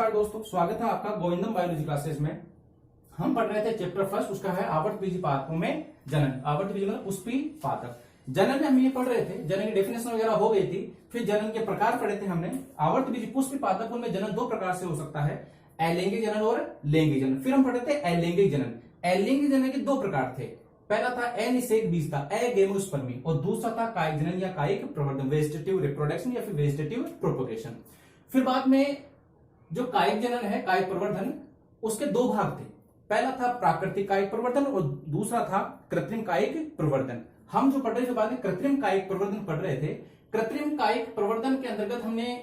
नमस्कार दोस्तों, स्वागत है आपका गोविंदम बायोलॉजी क्लासेस में। हम पढ़ रहे थे चैप्टर फर्स्ट, उसका है आवर्तबीजी पादपों में जनन। आवर्तबीजी मतलब पुष्पी पादप। जनन में हम ये पढ़ रहे थे, जनन की डेफिनेशन वगैरह हो गई थी। फिर जनन के प्रकार पढ़े थे हमने। आवर्तबीजी पुष्पी पादपों में जनन दो प्रकार से हो सकता है, अलैंगिक जनन और लैंगिक जनन। फिर हम पढ़े थे अलैंगिक जनन। अलैंगिक जनन के दो प्रकार थे, पहला था अनिषेक बीजता अगेमोस्पर्मी और दूसरा था कायिक जनन या कायिक प्रवर्धन, वेजिटेटिव रिप्रोडक्शन या फिर वेजिटेटिव प्रोपोगेशन। फिर बाद में जो कायिक जनन है, कायिक प्रवर्धन, उसके दो भाग थे। पहला था प्राकृतिक कायिक प्रवर्धन और दूसरा था कृत्रिम कायिक प्रवर्धन। हम जो पढ़ रहे थे बाद में कृत्रिम कायिक प्रवर्धन पढ़ रहे थे। कृत्रिम कायिक प्रवर्धन के अंतर्गत हमने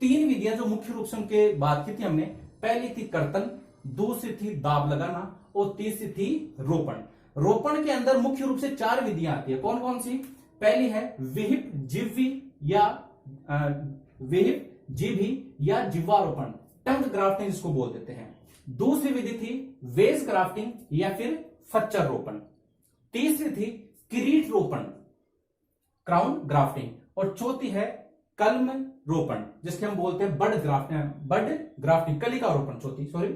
तीन विधियां जो मुख्य रूप से उनके बात की थी हमने। पहली थी कर्तन, दूसरी थी दाब लगाना और तीसरी थी रोपण। रोपण के अंदर मुख्य रूप से चार विधियां आती है। कौन कौन सी? पहली है विहिप जिह्वी या विहिप जीभी या जिह्वारोपण, टंग ग्राफ्टिंग जिसको बोल देते हैं। दूसरी विधि थी वेज ग्राफ्टिंग या फिर फच्चर रोपण। तीसरी थी किरीट रोपण, क्राउन ग्राफ्टिंग। और चौथी है कलम रोपण, जिसके हम बोलते हैं बड ग्राफ्टिंग, कलिका रोपण चौथी, सॉरी।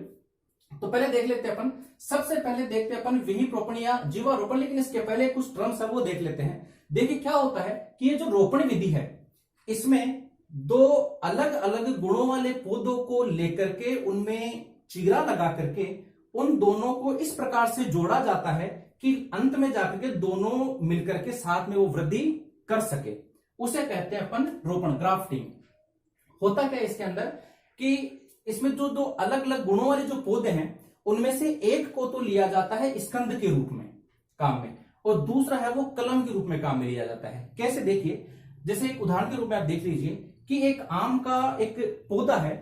तो पहले देख लेते हैं अपन, सबसे पहले देखते हैं अपन विहिप रोपण या जीवारोपण। लेकिन इसके पहले कुछ टर्म्स है वो देख लेते हैं। देखिए क्या होता है कि ये जो रोपण विधि है, इसमें दो अलग अलग गुणों वाले पौधों को लेकर के उनमें चीरा लगा करके उन दोनों को इस प्रकार से जोड़ा जाता है कि अंत में जाकर के दोनों मिलकर के साथ में वो वृद्धि कर सके। उसे कहते हैं अपन रोपण, ग्राफ्टिंग। होता क्या है इसके अंदर कि इसमें जो दो अलग अलग गुणों वाले जो पौधे हैं उनमें से एक को तो लिया जाता है स्कंद के रूप में काम में, और दूसरा है वो कलम के रूप में काम में लिया जाता है। कैसे? देखिए, जैसे एक उदाहरण के रूप में आप देख लीजिए कि एक आम का एक पौधा है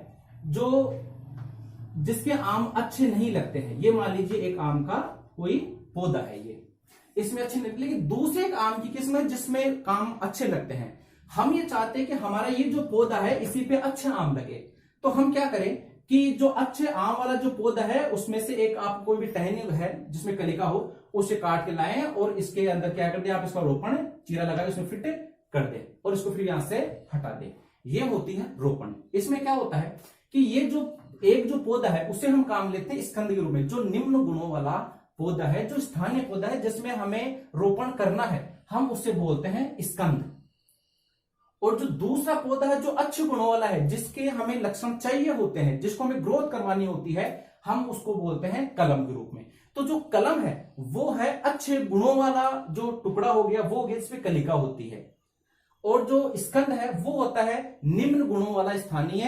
जो जिसके आम अच्छे नहीं लगते हैं। ये मान लीजिए एक आम का कोई पौधा है, ये इसमें अच्छे नहीं, लेकिन दूसरे एक आम की किस्म है जिसमें आम अच्छे लगते हैं। हम ये चाहते हैं कि हमारा ये जो पौधा है इसी पे अच्छे आम लगे। तो हम क्या करें कि जो अच्छे आम वाला जो पौधा है उसमें से एक आप कोई भी टहनी है जिसमें कलिका हो, उसे काट के लाएं और इसके अंदर क्या कर दे, आप इसका रोपण चीरा लगा के उसमें फिट कर दे और इसको फिर यहां से हटा दे। ये होती है रोपण। इसमें क्या होता है कि ये जो एक जो पौधा है उसे हम काम लेते हैं स्कंद के रूप में। जो निम्न गुणों वाला पौधा है, जो स्थानीय पौधा है जिसमें हमें रोपण करना है, हम उसे बोलते हैं स्कंद। और जो दूसरा पौधा है जो अच्छे गुणों वाला है, जिसके हमें लक्षण चाहिए होते हैं, जिसको हमें ग्रोथ करवानी होती है, हम उसको बोलते हैं कलम के रूप में। तो जो कलम है वो है अच्छे गुणों वाला जो टुकड़ा हो गया, वो जिसमें कलिका होती है। और जो स्कंद है वो होता है निम्न गुणों वाला स्थानीय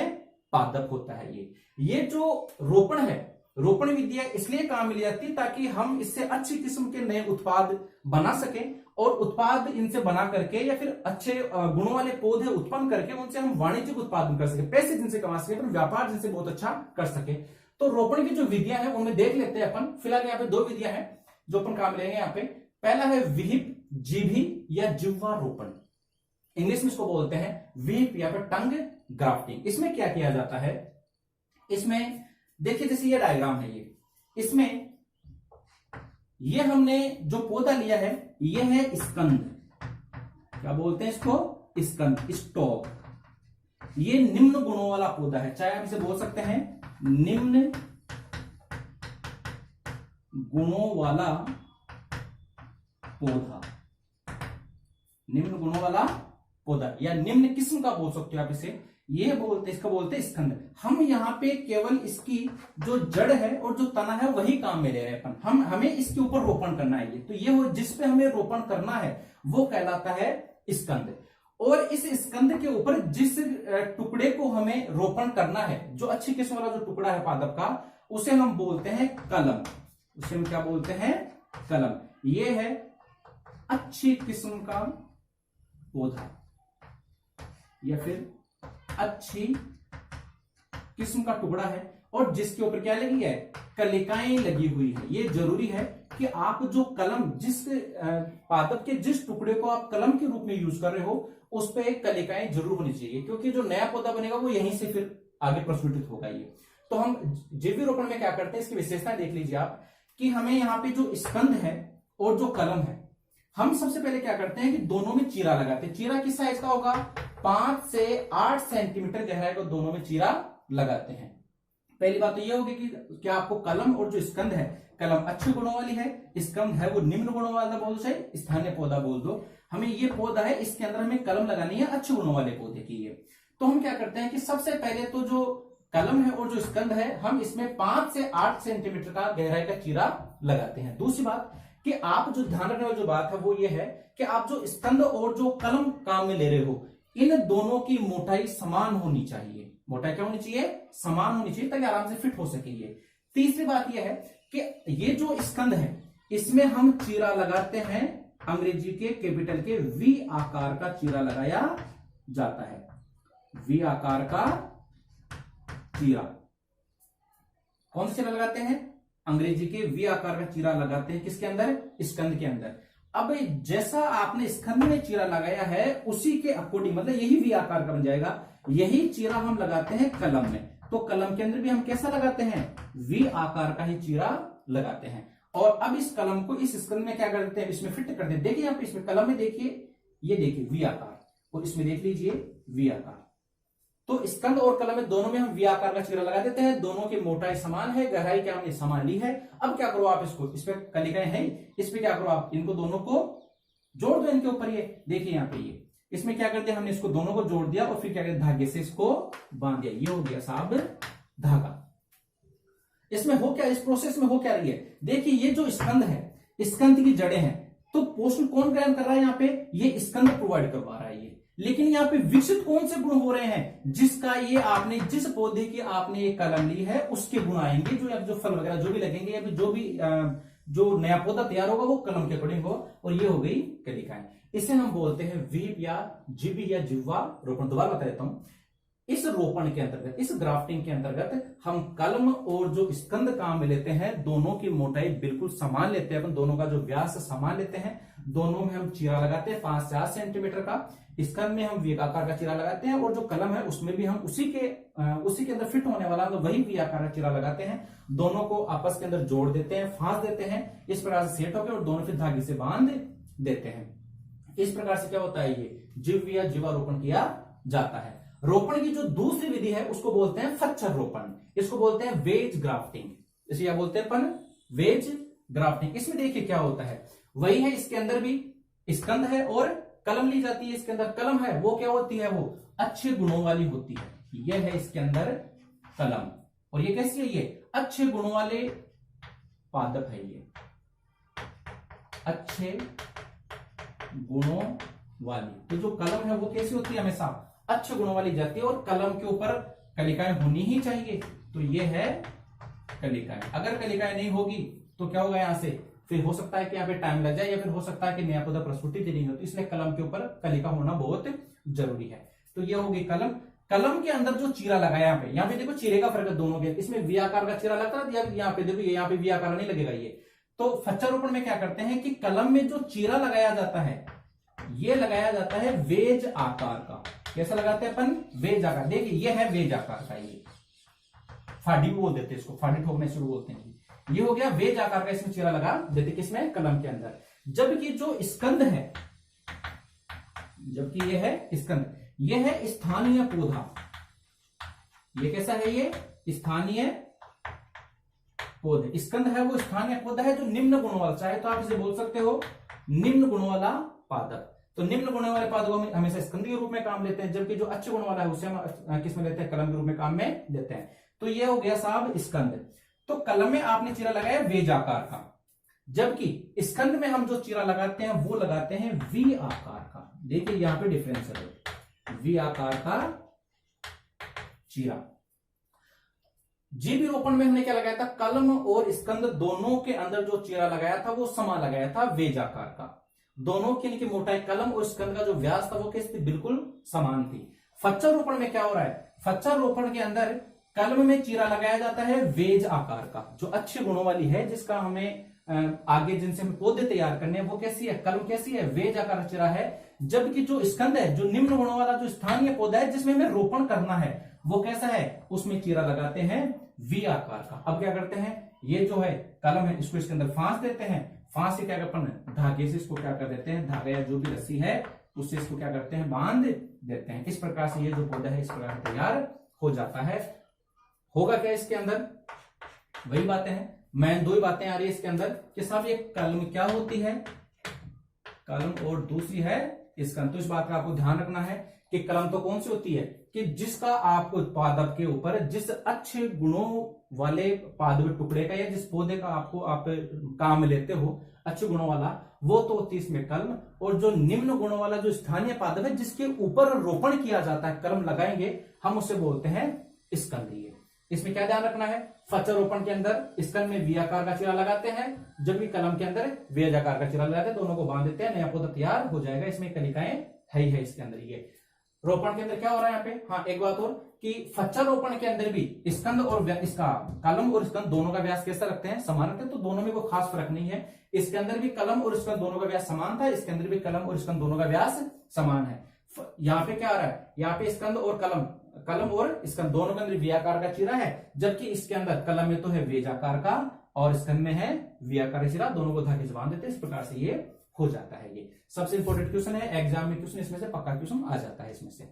पादप होता है। ये जो रोपण है, रोपण विधियां इसलिए काम में जाती ताकि हम इससे अच्छी किस्म के नए उत्पाद बना सकें और उत्पाद इनसे बना करके या फिर अच्छे गुणों वाले पौधे उत्पन्न करके उनसे हम वाणिज्यिक उत्पादन कर सके, पैसे जिनसे कमा सके, अपना व्यापार जिनसे बहुत अच्छा कर सके। तो रोपण की जो विधियां हैं उनमें देख लेते हैं अपन। फिलहाल यहाँ पे दो विधियां हैं जो अपन काम लेंगे यहाँ पे। पहला है विहिप जीभी या जिह्वा रोपण, इंग्लिश में इसको बोलते हैं विहिप या फिर टंग ग्राफ्टिंग। इसमें क्या किया जाता है, इसमें देखिए जैसे ये डायग्राम है, इसमें ये हमने जो पौधा लिया है ये है स्कंद, क्या बोलते हैं इसको, स्कंद, स्टॉक। ये निम्न गुणों वाला पौधा है, चाहे आप इसे बोल सकते हैं निम्न गुणों वाला पौधा, निम्न गुणों वाला पौधा या निम्न किस्म का बोल सकते हो आप इसे। ये बोलते, इसका बोलते हैं स्कंद। हम यहाँ पे केवल इसकी जो जड़ है और जो तना है वही काम में ले रहे हैं अपन। हमें इसके ऊपर रोपण करना है। ये तो ये हो जिस पे हमें रोपण करना है वो कहलाता है स्कंद। और इस स्कंद के ऊपर जिस टुकड़े को हमें रोपण करना है, जो अच्छी किस्म वाला जो टुकड़ा है पादप का, उसे हम बोलते हैं कलम। उसे हम क्या बोलते हैं, कलम। ये है अच्छी किस्म का पौधा या फिर अच्छी किस्म का टुकड़ा है और जिसके ऊपर क्या लगी है, कलिकाएं लगी हुई है। ये जरूरी है कि आप जो कलम, जिस पादप के जिस टुकड़े को आप कलम के रूप में यूज कर रहे हो उस पे कलिकाएं जरूर होनी चाहिए, क्योंकि जो नया पौधा बनेगा वो यहीं से फिर आगे प्रस्फुटित होगा। ये तो हम जीवी रोपण में क्या करते हैं, इसकी विशेषताएं देख लीजिए आप कि हमें यहाँ पे जो स्कंद है और जो कलम है, हम सबसे पहले क्या करते हैं कि दोनों में चीरा लगाते हैं। चीरा किस साइज का होगा, 5 से 8 सेंटीमीटर गहराई को दोनों में चीरा लगाते हैं। पहली बात तो ये होगी कि क्या आपको कलम और जो स्कंद है, कलम अच्छे गुणों वाली है, स्कंद है वो निम्न गुणों वाला बोल दो, चाहे स्थानीय पौधा बोल दो, हमें ये पौधा है इसके अंदर हमें कलम लगानी है अच्छे गुणों वाले पौधे की है। तो हम क्या करते हैं कि सबसे पहले तो जो कलम है और जो स्कंद है हम इसमें 5 से 8 सेंटीमीटर का गहराई का चीरा लगाते हैं। दूसरी बात कि आप जो ध्यान रखने वाली जो बात है वो ये है कि आप जो स्कंद और जो कलम काम में ले रहे हो, इन दोनों की मोटाई समान होनी चाहिए। मोटाई क्या होनी चाहिए? समान होनी चाहिए, ताकि आराम से फिट हो सके ये। तीसरी बात यह है कि ये जो स्कंद है इसमें हम चीरा लगाते हैं, अंग्रेजी के कैपिटल के वी आकार का चीरा लगाया जाता है। वी आकार का चीरा, कौन सा चीरा लगाते हैं? अंग्रेजी के वी आकार का चीरा लगाते हैं किसके अंदर? स्कंद के अंदर। अब जैसा आपने स्कंद में चीरा लगाया है उसी के अकॉर्डिंग, मतलब यही वी आकार का बन जाएगा, यही चीरा हम लगाते हैं कलम में। तो कलम के अंदर भी हम कैसा लगाते हैं? वी आकार का ही चीरा लगाते हैं। और अब इस कलम को इस स्कंद में क्या करते हैं? इसमें फिट करते हैं। देखिए यहाँ पे इसमें कलम में देखिए, ये देखिए वी आकार, और इसमें देख लीजिए वी आकार। तो स्कंद और कलम में दोनों में हम वी आकार का चीरा लगा देते हैं। दोनों की मोटाई समान है, गहराई क्या हमने समान ली है। अब क्या करो आप इसको, इस पे कलिकाएं हैं, इस पे क्या करो आप इनको दोनों को जोड़ दो इनके ऊपर। ये देखिए यहाँ पे ये इसमें क्या करते हैं, हमने इसको दोनों को जोड़ दिया और फिर क्या करते धागे से इसको बांध दिया। ये हो गया साहब धागा। इसमें हो क्या, इस प्रोसेस में हो क्या रही है? देखिए ये जो स्कंद है, स्कंद की जड़ें हैं, तो पोषण कौन ग्रहण कर रहा है? यहाँ पे ये स्कंद प्रोवाइड करवा रहा है ये। लेकिन यहाँ पे विकसित कौन से गुण हो रहे हैं? जिसका ये आपने, जिस पौधे की आपने ये कलम ली है उसके गुण आएंगे, जो फल वगैरह जो भी लगेंगे या जो भी जो नया पौधा तैयार होगा वो कलम के अकॉर्डिंग होगा। और ये हो गई कलिकाएं। इसे हम बोलते हैं वीप या जिब या जिह्वा रोपण। दोबारा बता देता हूं, इस रोपण के अंतर्गत, इस ग्राफ्टिंग के अंतर्गत हम कलम और जो स्कंद काम में लेते हैं, दोनों की मोटाई बिल्कुल समान लेते हैं, अपन दोनों का जो व्यास समान लेते हैं। दोनों में हम चीरा लगाते हैं 5 से 8 सेंटीमीटर का। स्कंद में हम वी आकार का चीरा लगाते हैं और जो कलम है उसमें भी हम उसी के अंदर फिट होने वाला तो वही वी आकार का चीरा लगाते हैं। दोनों को आपस के अंदर जोड़ देते हैं, फांस देते हैं, इस प्रकार से सेट होकर और दोनों फिर धागे से बांध देते हैं। इस प्रकार से क्या होता है, ये जिव या जीवा रोपण किया जाता है। रोपण की जो दूसरी विधि है उसको बोलते हैं फच्चर रोपण, इसको बोलते हैं वेज ग्राफ्टिंग। इसे क्या बोलते हैं अपन? Veg grafting. इसमें देखिए क्या होता है, वही है, इसके अंदर भी स्कंद है और कलम ली जाती है। इसके अंदर कलम है, वो क्या होती है? वो अच्छे गुणों वाली होती है। ये है इसके अंदर कलम, और ये कैसी है? ये अच्छे गुणों वाले पादप है। ये अच्छे गुणों वाली, तो जो कलम है वो कैसी होती है? हमेशा अच्छे गुणों वाली जाती है और कलम के ऊपर कलिकाएं होनी ही चाहिए। तो ये है कलिकाएं। अगर कलिकाएं नहीं होगी तो क्या होगा? यहां से फिर हो सकता है कि यहाँ पे टाइम लग जाए, या फिर हो सकता है कि नया पौधा प्रस्फुटित नहीं होती, इसलिए कलम के ऊपर कलिका होना बहुत जरूरी है। तो ये होगी कलम। कलम के अंदर जो चीरा लगाया यहाँ पे देखो चीरे का फर्क है दोनों के। इसमें वी आकार का चीरा लगता है, यहाँ पे देखो यहाँ पे वी आकार नहीं लगेगा ये। तो फच्चारोपण में क्या करते हैं कि कलम में जो चीरा लगाया जाता है ये लगाया जाता है वेज आकार का। कैसा लगाते हैं अपन? वेज आकार। देखिए ये है वेज आकार का, ये फाड़ी बोल देते हैं इसको, फाड़ी ठोकने शुरू बोलते हैं। ये हो गया वेज आकार का, इसमें चीरा लगा देते किसमें? कलम के अंदर। जबकि जो स्कंद है, जबकि ये है स्कंद, ये है स्थानीय पौधा। ये कैसा है? ये स्थानीय पौधे। स्कंद है वो स्थानीय पौधा है जो निम्न गुणों वाला, चाहे तो आप इसे बोल सकते हो निम्न गुणों वाला पादप। तो निम्न गुणों वाले पादपों में हमेशा स्कंद के रूप में काम लेते हैं, जबकि जो अच्छे गुणों वाला है उसे हम किस में लेते हैं? कलम के रूप में काम में लेते हैं। तो ये हो गया साहब स्कंद। तो कलम में आपने चीरा लगाया वेज आकार का, जबकि स्कंद में हम जो चीरा लगाते हैं वो लगाते हैं वी आकार का। देखिए यहां पे डिफरेंस है, वी आकार का चीरा। जीवी रोपण में हमने क्या लगाया था? कलम और स्कंद दोनों के अंदर जो चीरा लगाया था वो समान लगाया था, वेज आकार का। दोनों की इनकी मोटाई, कलम और स्कंद का जो व्यास था वो कैसी थी? बिल्कुल समान थी। फच्चर रोपण में क्या हो रहा है? फच्चर रोपण के अंदर कलम में चीरा लगाया जाता है वेज आकार का, जो अच्छे गुणों वाली है, जिसका हमें आगे जिनसे हम पौधे तैयार करने हैं वो कैसी है? कलम कैसी है? वेज आकार का चीरा है। जबकि जो स्कंद है, जो निम्न गुणों वाला जो स्थानीय पौधा है जिसमें हमें रोपण करना है, वो कैसा है? उसमें चीरा लगाते हैं वी आकार का। अब क्या करते हैं? ये जो है कलम है इसको इसके अंदर फांस देते हैं। फांस से क्या करते हैं? धागे से इसको क्या कर देते हैं? धागा या जो भी रस्सी है उससे इसको क्या करते हैं? बांध देते हैं। इस प्रकार से ये जो पौधा है इस प्रकार तैयार हो जाता है। होगा क्या इसके अंदर, वही बातें हैं, मैन दो ही बातें आ रही है इसके अंदर कि साहब ये कलम क्या होती है, कलम, और दूसरी है स्कंद। तो इस बात का आपको ध्यान रखना है कि कलम तो कौन सी होती है कि जिसका आपको पादप के ऊपर जिस अच्छे गुणों वाले पादप टुकड़े का या जिस पौधे का आपको आप काम में लेते हो अच्छे गुणों वाला, वो तो होती है इसमें कलम। और जो निम्न गुणों वाला जो स्थानीय पादप है जिसके ऊपर रोपण किया जाता है, कलम लगाएंगे, हम उसे बोलते हैं स्कंदीय। इसमें क्या ध्यान रखना है, फचर रोपण के अंदर स्कंद में वी आकार का चिरा लगाते हैं, जबकि कलम के अंदर वेज आकार का चिरा लगाते हैं, दोनों को बांध देते हैं, नया पौधा तैयार हो जाएगा। इसमें कलिकाएं है ही है इसके अंदर। ये रोपण के अंदर क्या हो रहा है यहाँ पे, हाँ एक बात और कि फच्चर रोपण के अंदर भी स्कंद और इसका कलम और स्कंद दोनों का व्यास कैसा रखते हैं, समान रखते हैं, तो दोनों में कोई खास फर्क नहीं है। इसके अंदर भी कलम और स्कंद दोनों का व्यास समान था, इसके अंदर भी कलम और स्कंद दोनों का व्यास समान है। यहाँ पे क्या आ रहा है, यहाँ पे स्कंद और कलम, कलम और स्कंद दोनों के अंदर वी आकार का चिरा है, जबकि इसके अंदर कलम में तो है वेज आकार का और स्कंद में है वी आकार का चिरा, दोनों को धागे से बांध देते हैं। इस प्रकार से ये हो जाता है। ये सबसे इंपॉर्टेंट क्वेश्चन है, एग्जाम में क्वेश्चन इसमें से पक्का क्वेश्चन आ जाता है इसमें से।